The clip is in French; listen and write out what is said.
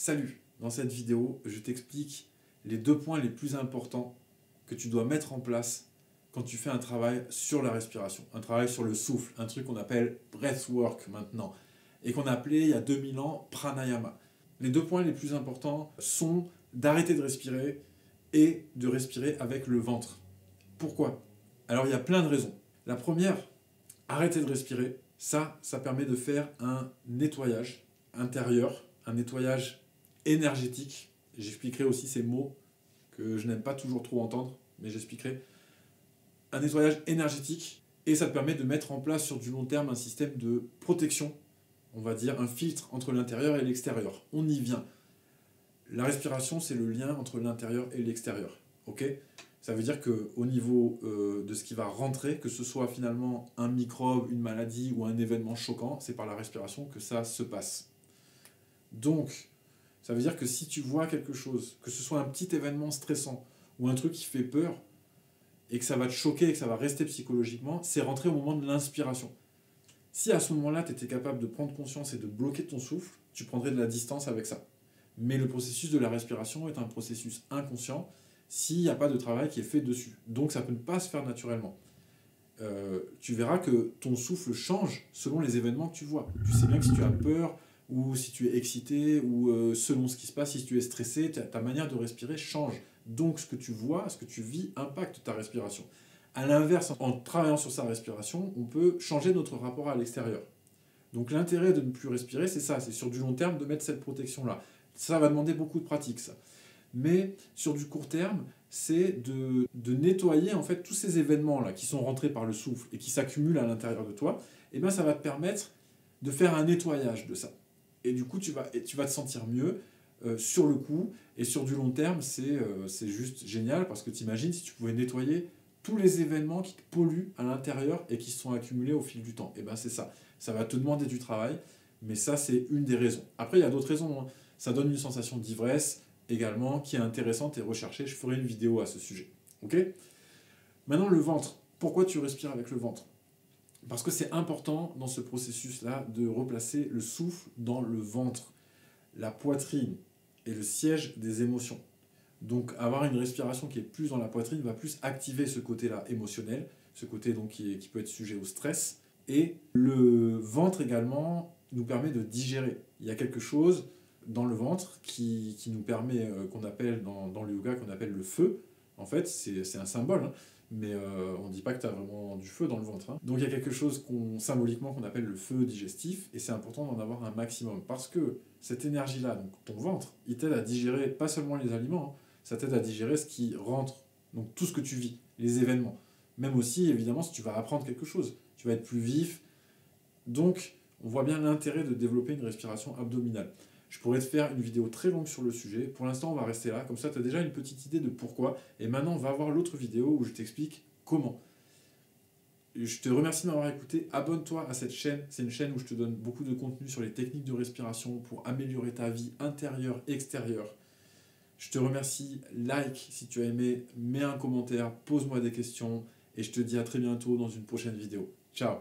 Salut! Dans cette vidéo, je t'explique les 2 points les plus importants que tu dois mettre en place quand tu fais un travail sur la respiration, un travail sur le souffle, un truc qu'on appelle breathwork maintenant, et qu'on appelait il y a 2000 ans pranayama. Les 2 points les plus importants sont d'arrêter de respirer et de respirer avec le ventre. Pourquoi? Alors il y a plein de raisons. La première, arrêter de respirer, ça permet de faire un nettoyage intérieur, un nettoyage énergétique. J'expliquerai aussi ces mots que je n'aime pas toujours trop entendre, mais j'expliquerai. Un nettoyage énergétique, et ça te permet de mettre en place sur du long terme un système de protection, on va dire un filtre entre l'intérieur et l'extérieur. On y vient. La respiration, c'est le lien entre l'intérieur et l'extérieur. Ok ? Ça veut dire qu'au niveau de ce qui va rentrer, que ce soit finalement un microbe, une maladie ou un événement choquant, c'est par la respiration que ça se passe. Donc, ça veut dire que si tu vois quelque chose, que ce soit un petit événement stressant ou un truc qui fait peur, et que ça va te choquer et que ça va rester psychologiquement, c'est rentrer au moment de l'inspiration. Si à ce moment-là, tu étais capable de prendre conscience et de bloquer ton souffle, tu prendrais de la distance avec ça. Mais le processus de la respiration est un processus inconscient s'il n'y a pas de travail qui est fait dessus. Donc ça ne peut pas se faire naturellement. Tu verras que ton souffle change selon les événements que tu vois. Tu sais bien que si tu as peur, ou si tu es excité, ou selon ce qui se passe, si tu es stressé, ta manière de respirer change. Donc ce que tu vois, ce que tu vis, impacte ta respiration. A l'inverse, en travaillant sur sa respiration, on peut changer notre rapport à l'extérieur. Donc l'intérêt de ne plus respirer, c'est ça, c'est sur du long terme de mettre cette protection-là. Ça va demander beaucoup de pratique, ça. Mais sur du court terme, c'est de nettoyer en fait tous ces événements-là qui sont rentrés par le souffle et qui s'accumulent à l'intérieur de toi. Et bien ça va te permettre de faire un nettoyage de ça. Et du coup, tu vas te sentir mieux sur le coup. Et sur du long terme, c'est juste génial parce que tu imagines si tu pouvais nettoyer tous les événements qui te polluent à l'intérieur et qui se sont accumulés au fil du temps. Et bien c'est ça. Ça va te demander du travail, mais ça c'est une des raisons. Après, il y a d'autres raisons. Hein. Ça donne une sensation d'ivresse également qui est intéressante et recherchée. Je ferai une vidéo à ce sujet. Ok ? Maintenant, le ventre. Pourquoi tu respires avec le ventre ? Parce que c'est important dans ce processus-là de replacer le souffle dans le ventre. La poitrine est le siège des émotions. Donc avoir une respiration qui est plus dans la poitrine va plus activer ce côté-là émotionnel, ce côté donc qui peut être sujet au stress. Et le ventre également nous permet de digérer. Il y a quelque chose dans le ventre qui nous permet, qu'on appelle dans le yoga, qu'on appelle le feu. En fait, c'est un symbole, hein, mais on ne dit pas que tu as vraiment du feu dans le ventre. Hein. Donc il y a quelque chose symboliquement qu'on appelle le feu digestif, et c'est important d'en avoir un maximum, parce que cette énergie-là, donc ton ventre, il t'aide à digérer pas seulement les aliments, hein, ça t'aide à digérer ce qui rentre, donc tout ce que tu vis, les événements. Même aussi, évidemment, si tu vas apprendre quelque chose, tu vas être plus vif. Donc, on voit bien l'intérêt de développer une respiration abdominale. Je pourrais te faire une vidéo très longue sur le sujet. Pour l'instant, on va rester là. Comme ça, tu as déjà une petite idée de pourquoi. Et maintenant, on va voir l'autre vidéo où je t'explique comment. Je te remercie de m'avoir écouté. Abonne-toi à cette chaîne. C'est une chaîne où je te donne beaucoup de contenu sur les techniques de respiration pour améliorer ta vie intérieure, extérieure. Je te remercie. Like si tu as aimé. Mets un commentaire. Pose-moi des questions. Et je te dis à très bientôt dans une prochaine vidéo. Ciao.